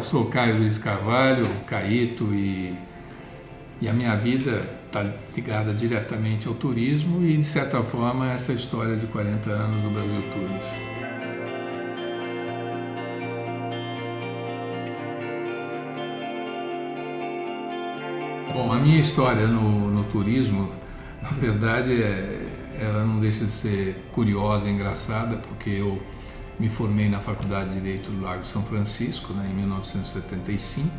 sou o Caio Luiz Carvalho, Caíto, e a minha vida está ligada diretamente ao turismo e, de certa forma, essa história de 40 anos do Brasil Tours. Bom, a minha história no turismo, na verdade, ela não deixa de ser curiosa e engraçada, porque eu me formei na Faculdade de Direito do Largo de São Francisco, em 1975,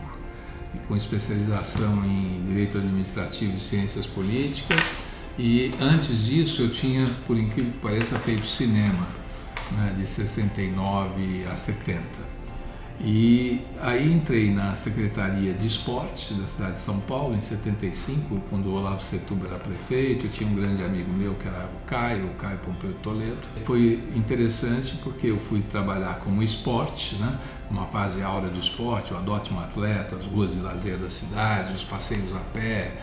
e com especialização em Direito Administrativo e Ciências Políticas. E antes disso eu tinha, por incrível que pareça, feito cinema, de 69 a 70. E aí entrei na Secretaria de Esportes da cidade de São Paulo em 75, quando o Olavo Setúbal era prefeito. Eu tinha um grande amigo meu que era o Caio Pompeu Toledo. Foi interessante porque eu fui trabalhar como esporte, uma fase áurea do esporte, o Adote um Atleta, as ruas de lazer da cidade, os passeios a pé.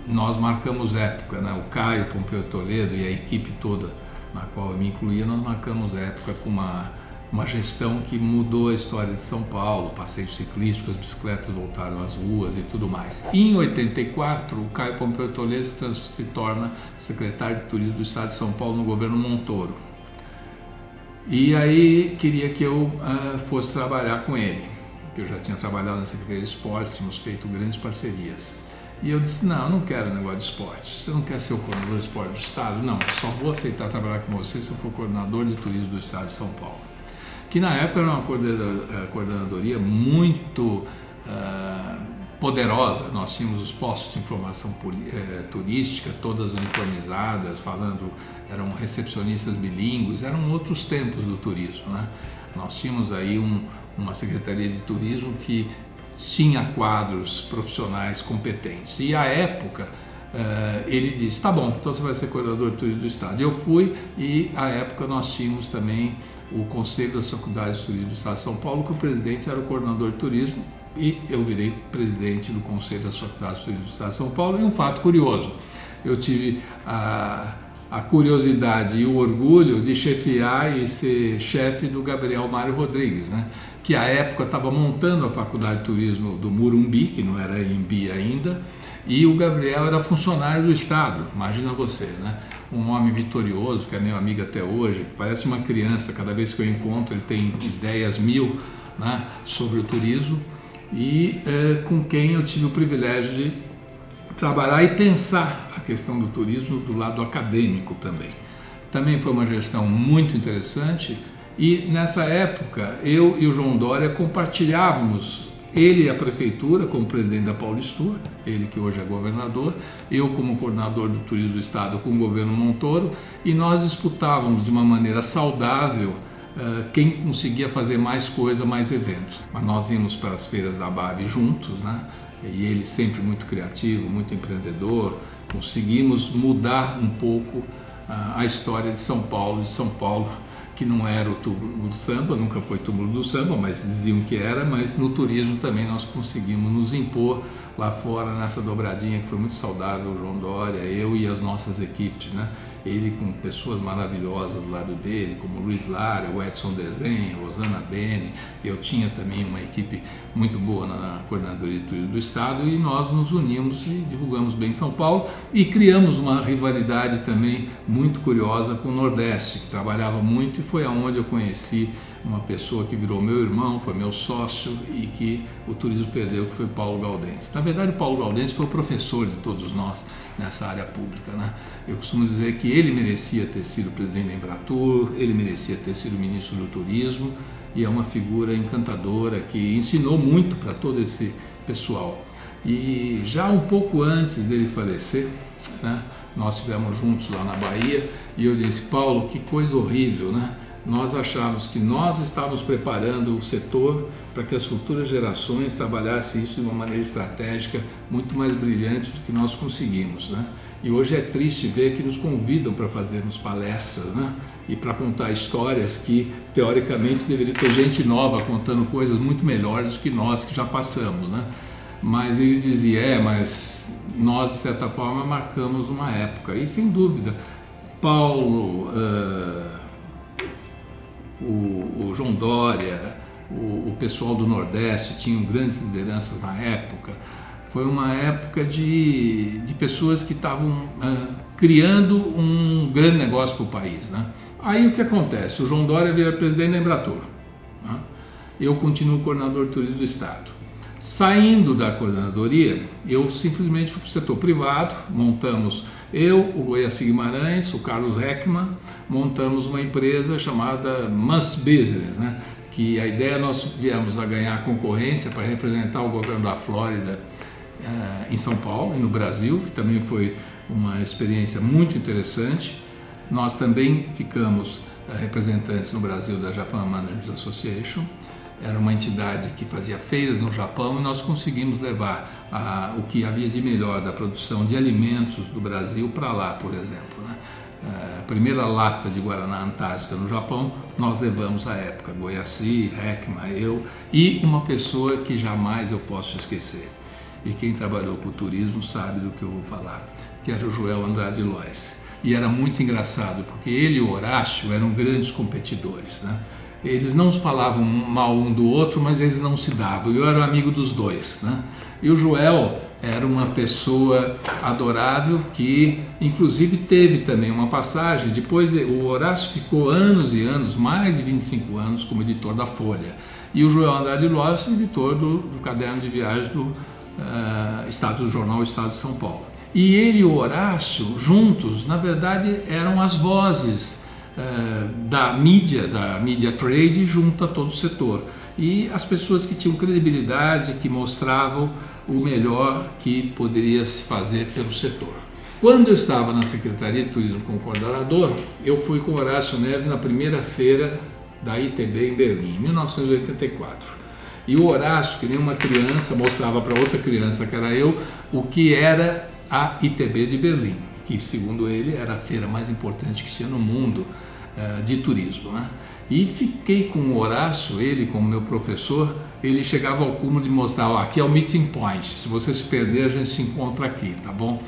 Nós marcamos época, o Caio Pompeu Toledo e a equipe toda na qual eu me incluía, nós marcamos época com uma gestão que mudou a história de São Paulo, passeios ciclísticos, as bicicletas voltaram às ruas e tudo mais. Em 84, o Caio Pompeu Toledo se torna secretário de Turismo do Estado de São Paulo no governo Montoro. E aí queria que eu fosse trabalhar com ele, porque eu já tinha trabalhado na Secretaria de Esportes, tínhamos feito grandes parcerias. E eu disse, não, eu não quero negócio de esporte. Você não quer ser o coordenador de esporte do Estado? Não, só vou aceitar trabalhar com você se eu for coordenador de turismo do Estado de São Paulo. Que na época era uma coordenadoria muito poderosa. Nós tínhamos os postos de informação turística, todas uniformizadas, eram recepcionistas bilíngues, eram outros tempos do turismo, Nós tínhamos aí uma Secretaria de Turismo que tinha quadros profissionais competentes. E à época ele disse, tá bom, então você vai ser coordenador de turismo do Estado. Eu fui, e à época nós tínhamos também o Conselho das Faculdades de Turismo do Estado de São Paulo, que o presidente era o coordenador de turismo, e eu virei presidente do Conselho das Faculdades de Turismo do Estado de São Paulo. E um fato curioso, eu tive a curiosidade e o orgulho de chefiar e ser chefe do Gabriel Mário Rodrigues, que à época estava montando a Faculdade de Turismo do Morumbi, que não era Embi ainda, e o Gabriel era funcionário do Estado, imagina você, um homem vitorioso, que é meu amigo até hoje, que parece uma criança, cada vez que eu encontro ele tem ideias mil sobre o turismo, e com quem eu tive o privilégio de trabalhar e pensar a questão do turismo do lado acadêmico também. Também foi uma gestão muito interessante, e nessa época eu e o João Dória compartilhávamos, ele e a prefeitura como presidente da Paulistur, ele que hoje é governador, eu como coordenador do turismo do Estado com o governo Montoro, e nós disputávamos de uma maneira saudável quem conseguia fazer mais coisa, mais eventos. Mas nós íamos para as feiras da BAV juntos, e ele sempre muito criativo, muito empreendedor. Conseguimos mudar um pouco a história de São Paulo, que não era o túmulo do samba, nunca foi túmulo do samba, mas diziam que era. Mas no turismo também nós conseguimos nos impor lá fora, nessa dobradinha que foi muito saudável, o João Dória, eu e as nossas equipes, Ele com pessoas maravilhosas do lado dele, como o Luiz Lara, o Edson Desenha, Rosana Bene. Eu tinha também uma equipe muito boa na Coordenadoria de Turismo do Estado, e nós nos unimos e divulgamos bem São Paulo, e criamos uma rivalidade também muito curiosa com o Nordeste, que trabalhava muito, e foi aonde eu conheci uma pessoa que virou meu irmão, foi meu sócio, e que o turismo perdeu, que foi Paulo Galdense. Na verdade, o Paulo Galdense foi o professor de todos nós nessa área pública, Eu costumo dizer que ele merecia ter sido presidente da Embratur, ele merecia ter sido ministro do Turismo, e é uma figura encantadora que ensinou muito para todo esse pessoal. E já um pouco antes dele falecer, nós estivemos juntos lá na Bahia, e eu disse, Paulo, que coisa horrível, Nós achávamos que nós estávamos preparando o setor para que as futuras gerações trabalhassem isso de uma maneira estratégica muito mais brilhante do que nós conseguimos, E hoje é triste ver que nos convidam para fazermos palestras, E para contar histórias que, teoricamente, deveria ter gente nova contando coisas muito melhores do que nós que já passamos, Mas ele dizia, mas nós, de certa forma, marcamos uma época. E, sem dúvida, Paulo, o João Dória, o pessoal do Nordeste, tinham grandes lideranças na época. Foi uma época de pessoas que estavam criando um grande negócio para o país, né? Aí o que acontece? O João Dória vira presidente da Embratur, né? Eu continuo coordenador de turismo do Estado. Saindo da coordenadoria, eu simplesmente fui para o setor privado, montamos, o Goiaci Guimarães, o Carlos Heckman, montamos uma empresa chamada Must Business, né? Que a ideia, nós viemos a ganhar concorrência para representar o governo da Flórida em São Paulo e no Brasil, que também foi uma experiência muito interessante. Nós também ficamos representantes no Brasil da Japan Managers Association. Era uma entidade que fazia feiras no Japão e nós conseguimos levar o que havia de melhor da produção de alimentos do Brasil para lá, por exemplo, né? A primeira lata de Guaraná Antártica no Japão, nós levamos à época, Goiaci, Heckman, eu e uma pessoa que jamais eu posso esquecer. E quem trabalhou com o turismo sabe do que eu vou falar, que era o Joel Andrade Lois. E era muito engraçado, porque ele e o Horácio eram grandes competidores, né? Eles não falavam mal um do outro, mas eles não se davam. Eu era amigo dos dois, né? E o Joel era uma pessoa adorável que, inclusive, teve também uma passagem. Depois, o Horácio ficou anos e anos, mais de 25 anos, como editor da Folha. E o Joel Andrade Lois, editor do caderno de viagens do Estado do Jornal Estado de São Paulo. E ele e o Horácio, juntos, na verdade, eram as vozes da mídia trade junto a todo o setor. E as pessoas que tinham credibilidade, que mostravam o melhor que poderia se fazer pelo setor. Quando eu estava na Secretaria de Turismo como coordenador, eu fui com o Horácio Neves na primeira feira da ITB em Berlim, em 1984. E o Horácio, que nem uma criança, mostrava para outra criança, que era eu, o que era a ITB de Berlim, que segundo ele era a feira mais importante que tinha no mundo de turismo, né? E fiquei com o Horácio, ele como meu professor, ele chegava ao cúmulo de mostrar, ó, aqui é o meeting point, se você se perder a gente se encontra aqui, tá bom?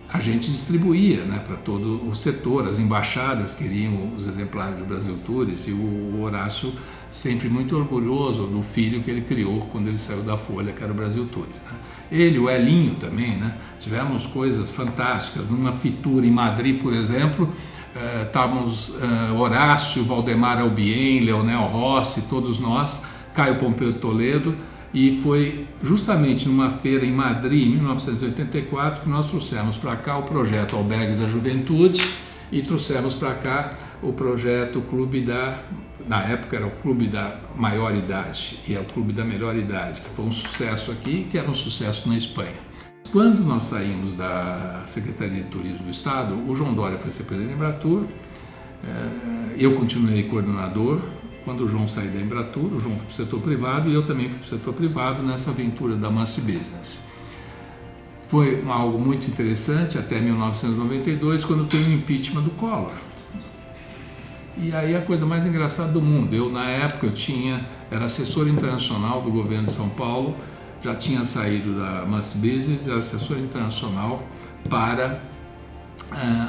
A gente distribuía, né, para todo o setor, as embaixadas queriam os exemplares do Brasil Tours e o Horácio sempre muito orgulhoso do filho que ele criou quando ele saiu da Folha, que era o Brasil Tours, né? Ele, o Elinho também, né? Tivemos coisas fantásticas, numa fitura em Madrid, por exemplo, estávamos Horácio, Valdemar Albien, Leonel Rossi, todos nós, Caio Pompeu de Toledo, e foi justamente numa feira em Madrid, em 1984, que nós trouxemos para cá o projeto Albergues da Juventude e trouxemos para cá o projeto Clube na época era o Clube da Maior Idade e é o Clube da Melhor Idade, que foi um sucesso aqui e que era um sucesso na Espanha. Quando nós saímos da Secretaria de Turismo do Estado, o João Dória foi ser presidente da Embratur, eu continuei coordenador. Quando o João saiu da Embratur, o João foi para o setor privado e eu também fui para o setor privado nessa aventura da Must Business. Foi algo muito interessante até 1992, quando teve o impeachment do Collor. E aí a coisa mais engraçada do mundo, eu na época era assessor internacional do governo de São Paulo, já tinha saído da Must Business, era assessor internacional para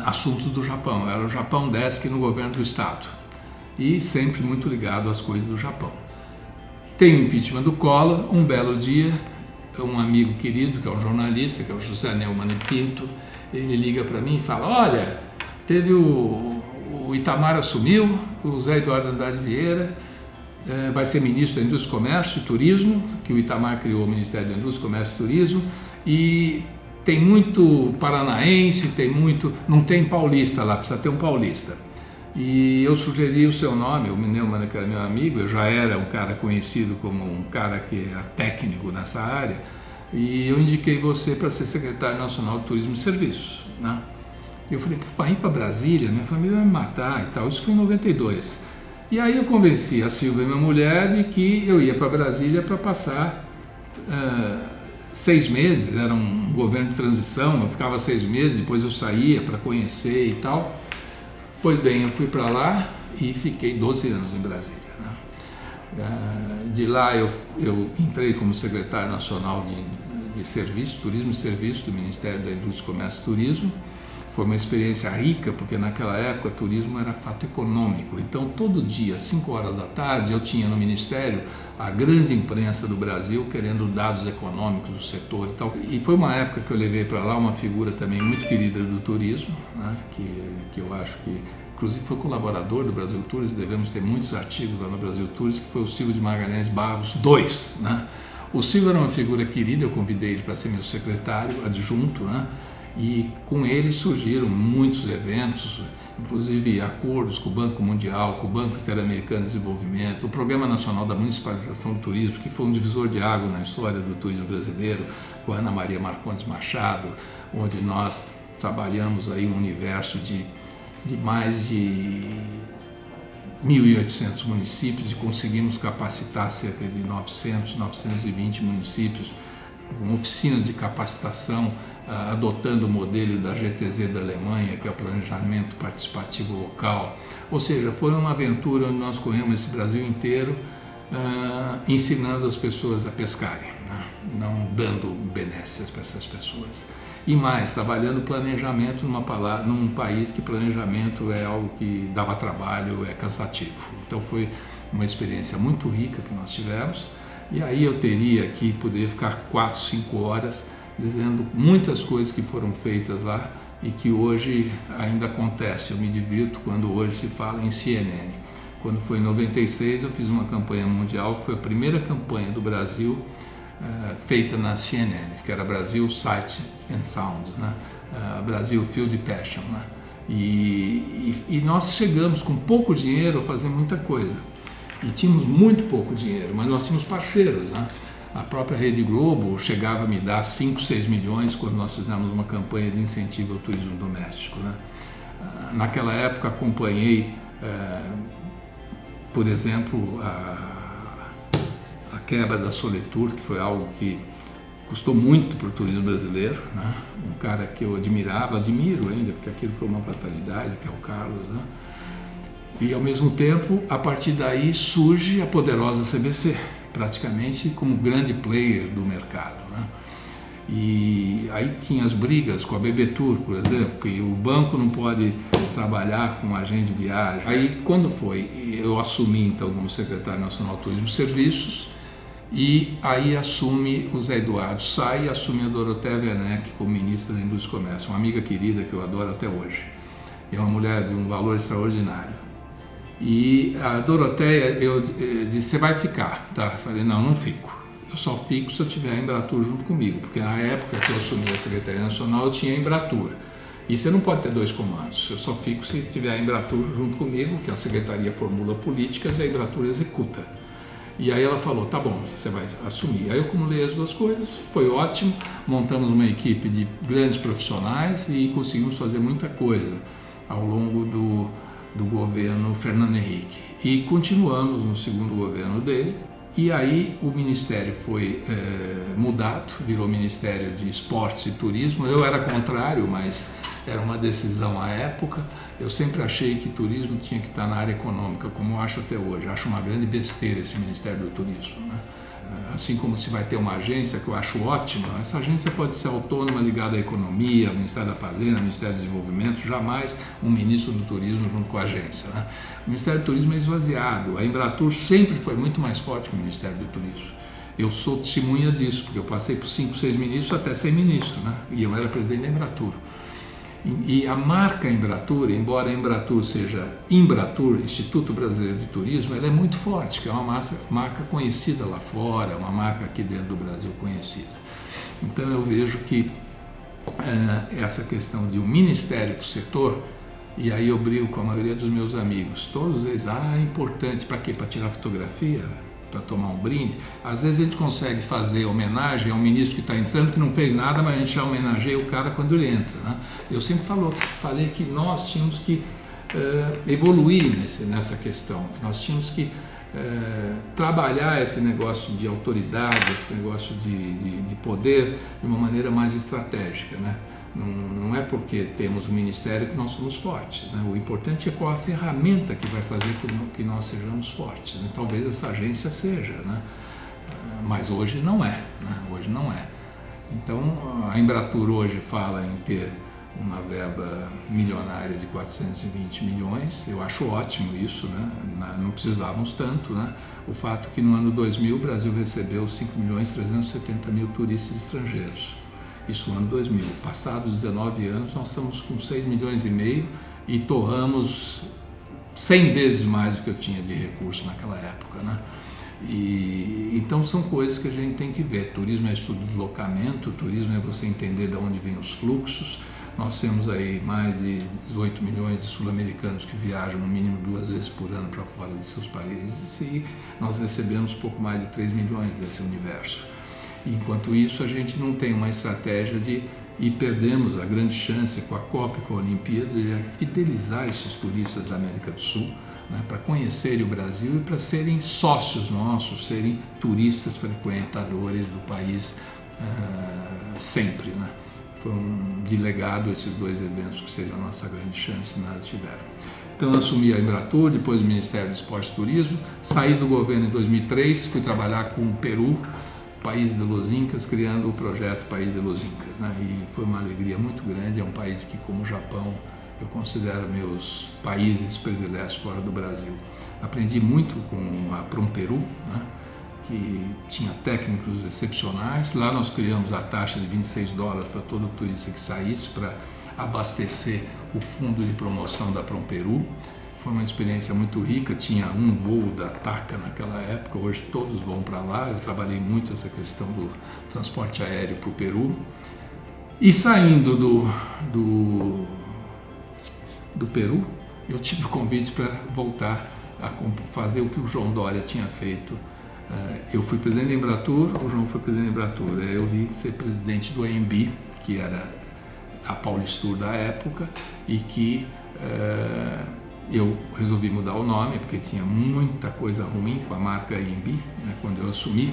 assuntos do Japão, era o Japão Desk no governo do Estado. E sempre muito ligado às coisas do Japão. Tem o impeachment do Collor, um belo dia, um amigo querido, que é um jornalista, que é o José Neumann Pinto, ele liga para mim e fala, olha, teve o Itamar assumiu, o Zé Eduardo Andrade Vieira vai ser ministro da Indústria, Comércio e Turismo, que o Itamar criou o Ministério da Indústria, Comércio e Turismo, e tem muito paranaense, não tem paulista lá, precisa ter um paulista. E eu sugeri o seu nome, o Neumann, que era meu amigo, eu já era um cara conhecido como um cara que era técnico nessa área, e eu indiquei você para ser secretário nacional de Turismo e Serviços, né? Eu falei, para ir para Brasília, minha família vai me matar e tal, isso foi em 92. E aí eu convenci a Silvia, minha mulher, de que eu ia para Brasília para passar 6 meses, era um governo de transição, eu ficava 6 meses, depois eu saía para conhecer e tal. Pois bem, eu fui para lá e fiquei 12 anos em Brasília, né? De lá eu entrei como secretário nacional de Serviço, Turismo e Serviço do Ministério da Indústria, Comércio e Turismo. foi uma experiência rica, porque naquela época turismo era fato econômico. Então, todo dia, às 5 horas da tarde, eu tinha no Ministério a grande imprensa do Brasil querendo dados econômicos do setor e tal. E foi uma época que eu levei para lá uma figura também muito querida do turismo, né, que eu acho que, inclusive, foi colaborador do Brasil Tours, devemos ter muitos artigos lá no Brasil Tours, que foi o Silvio de Magalhães Barros II, né? O Silvio era uma figura querida, eu convidei ele para ser meu secretário adjunto, né? E com ele surgiram muitos eventos, inclusive acordos com o Banco Mundial, com o Banco Interamericano de Desenvolvimento, o Programa Nacional da Municipalização do Turismo, que foi um divisor de água na história do turismo brasileiro, com a Ana Maria Marcondes Machado, onde nós trabalhamos aí um universo de mais de 1.800 municípios e conseguimos capacitar cerca de 920 municípios com oficinas de capacitação, adotando o modelo da GTZ da Alemanha, que é o Planejamento Participativo Local. Ou seja, foi uma aventura onde nós corremos esse Brasil inteiro, ensinando as pessoas a pescarem, né? Não dando benesses para essas pessoas. E mais, trabalhando planejamento num país que planejamento é algo que dava trabalho, é cansativo. Então foi uma experiência muito rica que nós tivemos. E aí eu teria que poder ficar 4, 5 horas dizendo muitas coisas que foram feitas lá e que hoje ainda acontece. Eu me divirto quando hoje se fala em CNN. Quando foi em 96 eu fiz uma campanha mundial, que foi a primeira campanha do Brasil feita na CNN, que era Brasil Sight and Sound, né? Brasil Field Passion, né? E nós chegamos com pouco dinheiro a fazer muita coisa. E tínhamos muito pouco dinheiro, mas nós tínhamos parceiros, né? A própria Rede Globo chegava a me dar 5, 6 milhões quando nós fizemos uma campanha de incentivo ao turismo doméstico, né? Naquela época acompanhei, por exemplo, a quebra da Soletur, que foi algo que custou muito para o turismo brasileiro, né? Um cara que eu admiro ainda, porque aquilo foi uma fatalidade, que é o Carlos, né? E ao mesmo tempo, a partir daí surge a poderosa CVC, praticamente como grande player do mercado, né? E aí tinha as brigas com a BB Tour, por exemplo, que o banco não pode trabalhar com agente de viagem. Aí quando foi, eu assumi então como secretário nacional de Turismo e Serviços, e aí assume o Zé Eduardo sai e assume a Dorothea Werneck como ministra da Indústria e Comércio, uma amiga querida que eu adoro até hoje. É uma mulher de um valor extraordinário. E a Dorothea, eu disse, você vai ficar, tá? Eu falei, não fico. Eu só fico se eu tiver a Embratur junto comigo, porque na época que eu assumi a Secretaria Nacional eu tinha a Embratur. E você não pode ter 2 comandos. Eu só fico se tiver a Embratur junto comigo, que a Secretaria formula políticas e a Embratur executa. E aí ela falou, tá bom, você vai assumir. Aí eu acumulei as 2 coisas, foi ótimo, montamos uma equipe de grandes profissionais e conseguimos fazer muita coisa ao longo do governo Fernando Henrique. E continuamos no segundo governo dele. E aí o Ministério foi mudado, virou Ministério de Esportes e Turismo. Eu era contrário, mas era uma decisão à época. Eu sempre achei que turismo tinha que estar na área econômica, como eu acho até hoje. Eu acho uma grande besteira esse Ministério do Turismo, né? Assim como se vai ter uma agência, que eu acho ótima, essa agência pode ser autônoma, ligada à economia, ao Ministério da Fazenda, ao Ministério do Desenvolvimento, jamais um ministro do turismo junto com a agência, né? O Ministério do Turismo é esvaziado, a Embratur sempre foi muito mais forte que o Ministério do Turismo. Eu sou testemunha disso, porque eu passei por 5, 6 ministros até ser ministro, né? E eu era presidente da Embratur. E a marca Embratur, embora a Embratur seja Embratur, Instituto Brasileiro de Turismo, ela é muito forte, que é uma marca conhecida lá fora, uma marca aqui dentro do Brasil conhecida. Então eu vejo que essa questão de um ministério para o setor, e aí eu brigo com a maioria dos meus amigos, todos eles, é importante para quê? Para tirar fotografia? Para tomar um brinde? Às vezes a gente consegue fazer homenagem ao ministro que está entrando, que não fez nada, mas a gente já homenageia o cara quando ele entra, né? Eu sempre falei que nós tínhamos que evoluir nessa questão, que nós tínhamos que trabalhar esse negócio de autoridade, esse negócio de poder de uma maneira mais estratégica, né? Não é porque temos um ministério que nós somos fortes, né? O importante é qual a ferramenta que vai fazer que nós sejamos fortes, né? Talvez essa agência seja, né? Mas hoje não é, né? Hoje não é. Então a Embratur hoje fala em ter uma verba milionária de 420 milhões, eu acho ótimo isso, né? Não precisávamos tanto, né? O fato que no ano 2000 o Brasil recebeu 5.370.000 turistas estrangeiros, isso no ano 2000. Passados 19 anos nós estamos com 6,5 milhões e torramos 100 vezes mais do que eu tinha de recurso naquela época, né? Então são coisas que a gente tem que ver. Turismo é estudo de deslocamento, turismo é você entender de onde vêm os fluxos. Nós temos aí mais de 18 milhões de sul-americanos que viajam no mínimo 2 vezes por ano para fora de seus países e nós recebemos pouco mais de 3 milhões desse universo. Enquanto isso, a gente não tem uma estratégia e perdemos a grande chance com a Copa e com a Olimpíada de fidelizar esses turistas da América do Sul, né, para conhecerem o Brasil e para serem sócios nossos, serem turistas frequentadores do país sempre, né? Foi de legado esses 2 eventos que seriam a nossa grande chance, nada tiveram. Então eu assumi a Embratur, depois o Ministério do Esporte e Turismo, saí do governo em 2003, fui trabalhar com o Peru, País de los Incas, criando o projeto País de los Incas, né? E foi uma alegria muito grande, é um país que, como o Japão, eu considero meus países prediletos fora do Brasil. Aprendi muito com a Promperu, né? Que tinha técnicos excepcionais. Lá nós criamos a taxa de $26 para todo turista que saísse, para abastecer o fundo de promoção da Promperu. Foi uma experiência muito rica, tinha um voo da TACA naquela época, hoje todos vão para lá. Eu trabalhei muito essa questão do transporte aéreo para o Peru. E saindo do Peru, eu tive o convite para voltar a fazer o que o João Doria tinha feito. Eu fui presidente da Embratur, o João foi presidente da Embratur. Eu vim ser presidente do AMB, que era a Paulistur da época, e que eu resolvi mudar o nome, porque tinha muita coisa ruim com a marca AMB, né, quando eu assumi,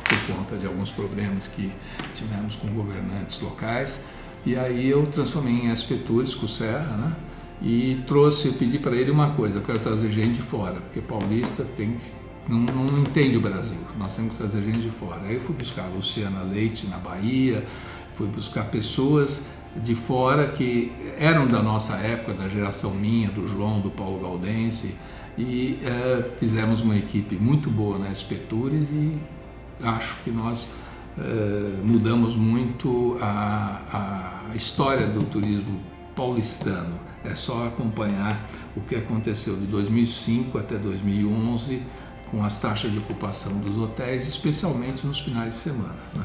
por conta de alguns problemas que tivemos com governantes locais. E aí eu transformei em SP Tours com o Serra, né? E eu pedi para ele uma coisa: eu quero trazer gente de fora, porque paulista não entende o Brasil, nós temos que trazer gente de fora. Aí eu fui buscar a Luciana Leite na Bahia, fui buscar pessoas de fora que eram da nossa época, da geração minha, do João, do Paulo Gaudense, e fizemos uma equipe muito boa na SP Tours e acho que nós mudamos muito a história do turismo paulistano. É só acompanhar o que aconteceu de 2005 até 2011 com as taxas de ocupação dos hotéis, especialmente nos finais de semana, né?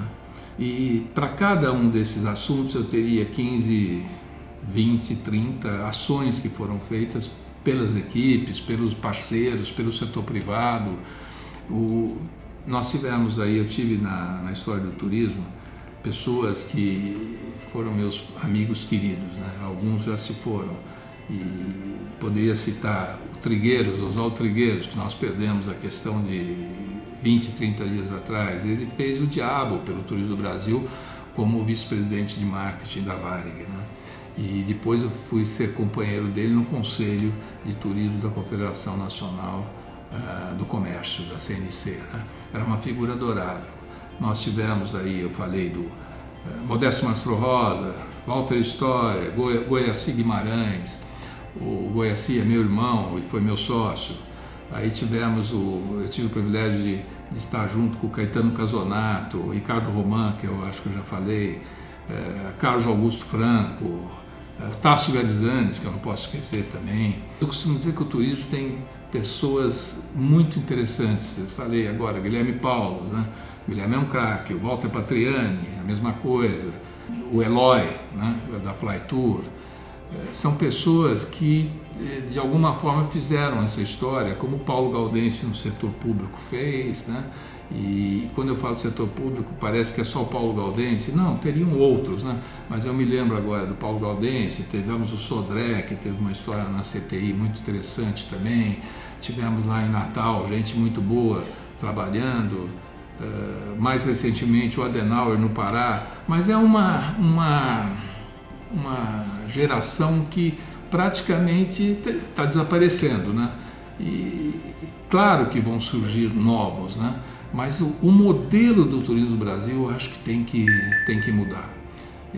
E para cada um desses assuntos eu teria 15, 20, 30 ações que foram feitas pelas equipes, pelos parceiros, pelo setor privado. Nós tivemos aí, eu tive na história do turismo, pessoas que foram meus amigos queridos, né? Alguns já se foram, e poderia citar o Trigueiros, Oswaldo Trigueiros, que nós perdemos a questão de 20, 30 dias atrás. Ele fez o diabo pelo Turismo do Brasil como vice-presidente de marketing da Varig, né? E depois eu fui ser companheiro dele no Conselho de Turismo da Confederação Nacional do Comércio, da CNC, né? Era uma figura adorável. Nós tivemos aí, eu falei do Modesto Mastro Rosa, Walter História, Goiaci Guimarães. O Goiaci é meu irmão e foi meu sócio. Aí eu tive o privilégio de estar junto com o Caetano Casonato, o Ricardo Roman, que eu acho que eu já falei, Carlos Augusto Franco, Tássio Garizanes, que eu não posso esquecer também. Eu costumo dizer que o turismo tem pessoas muito interessantes. Eu falei agora, Guilherme Paulo, né? Guilherme é um craque, o Walter Patriani, a mesma coisa, o Eloy, né? Da Flytour. São pessoas que, de alguma forma, fizeram essa história, como o Paulo Gaudense no setor público fez, né? E quando eu falo do setor público, parece que é só o Paulo Gaudense. Não, teriam outros, né? Mas eu me lembro agora do Paulo Gaudense, tivemos o Sodré, que teve uma história na CTI muito interessante também. Tivemos lá em Natal gente muito boa trabalhando. Mais recentemente o Adenauer no Pará. Mas é uma geração que praticamente está desaparecendo, né? E claro que vão surgir novos, né? Mas o modelo do turismo do Brasil eu acho que tem que mudar.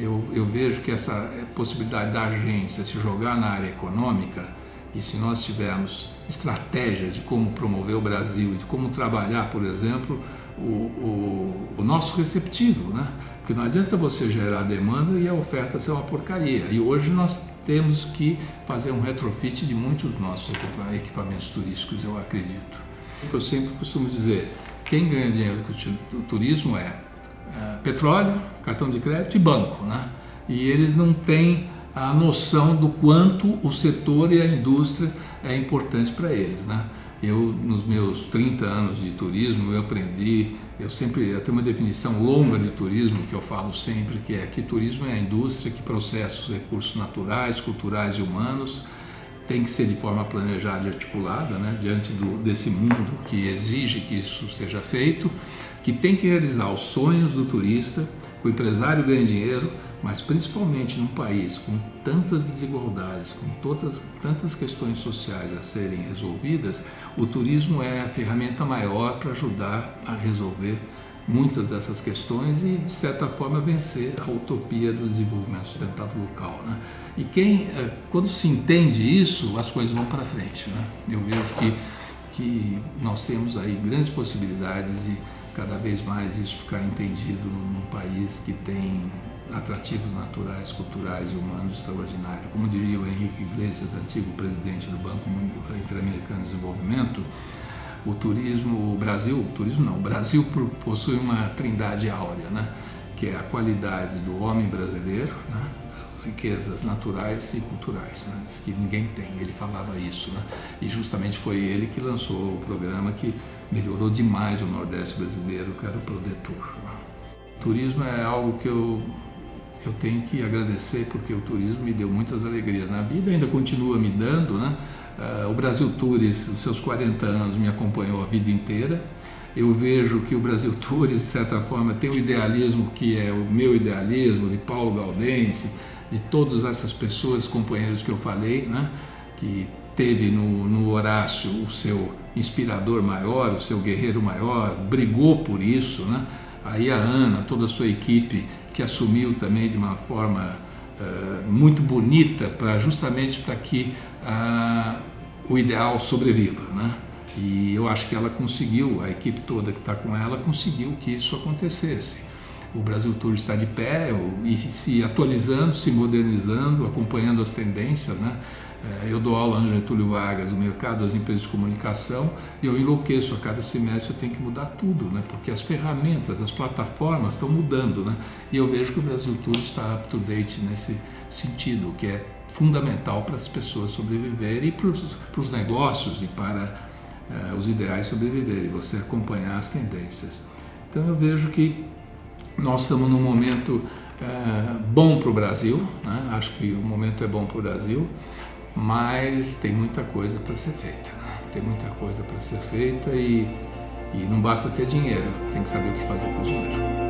eu vejo que essa possibilidade da agência se jogar na área econômica, e se nós tivermos estratégias de como promover o Brasil e de como trabalhar, por exemplo, o nosso receptivo, né? Porque não adianta você gerar demanda e a oferta ser uma porcaria. E hoje nós temos que fazer um retrofit de muitos dos nossos equipamentos turísticos, eu acredito. Eu sempre costumo dizer, quem ganha dinheiro com o turismo é petróleo, cartão de crédito e banco, né? E eles não têm a noção do quanto o setor e a indústria é importante para eles, né? Eu, nos meus 30 anos de turismo, eu aprendi, eu tenho uma definição longa de turismo que eu falo sempre, que é que turismo é a indústria que processa os recursos naturais, culturais e humanos, tem que ser de forma planejada e articulada, né, diante desse mundo que exige que isso seja feito, que tem que realizar os sonhos do turista, que o empresário ganhe dinheiro, mas principalmente num país com tantas desigualdades, com tantas questões sociais a serem resolvidas, o turismo é a ferramenta maior para ajudar a resolver muitas dessas questões e, de certa forma, vencer a utopia do desenvolvimento sustentável local, né? E quando se entende isso, as coisas vão para frente, né? Eu vejo que nós temos aí grandes possibilidades de cada vez mais isso ficar entendido num país que tem atrativos naturais, culturais e humanos extraordinários. Como diria o Henrique Iglesias, antigo presidente do Banco Interamericano de Desenvolvimento, o Brasil possui uma trindade áurea, né? Que é a qualidade do homem brasileiro, né? As riquezas naturais e culturais, né? Que ninguém tem, ele falava isso, né? E justamente foi ele que lançou o programa que melhorou demais o Nordeste brasileiro, que era o Prodetur, né? O turismo é algo que eu tenho que agradecer, porque o turismo me deu muitas alegrias na vida, ainda continua me dando, né? O Brasil Tours, os seus 40 anos, me acompanhou a vida inteira. Eu vejo que o Brasil Tours, de certa forma, tem o idealismo que é o meu idealismo, de Paulo Gaudense, de todas essas pessoas, companheiros que eu falei, né? Que teve no Horácio o seu inspirador maior, o seu guerreiro maior, brigou por isso, né? Aí a Ana, toda a sua equipe, que assumiu também de uma forma muito bonita, justamente para que o ideal sobreviva, né? E eu acho que ela conseguiu, a equipe toda que está com ela, conseguiu que isso acontecesse. O Brasil Tour está de pé e se atualizando, se modernizando, acompanhando as tendências, né? Eu dou aula no Getúlio Vargas, no mercado das empresas de comunicação, e eu enlouqueço, a cada semestre eu tenho que mudar tudo, né? Porque as ferramentas, as plataformas estão mudando, né? E eu vejo que o Brasil Tour está up to date nesse sentido, que é fundamental para as pessoas sobreviverem e para os negócios e para os ideais sobreviverem, você acompanhar as tendências. Então eu vejo que nós estamos num momento bom para o Brasil, né? Acho que o momento é bom para o Brasil, mas tem muita coisa para ser feita, né? Tem muita coisa para ser feita e não basta ter dinheiro, tem que saber o que fazer com o dinheiro.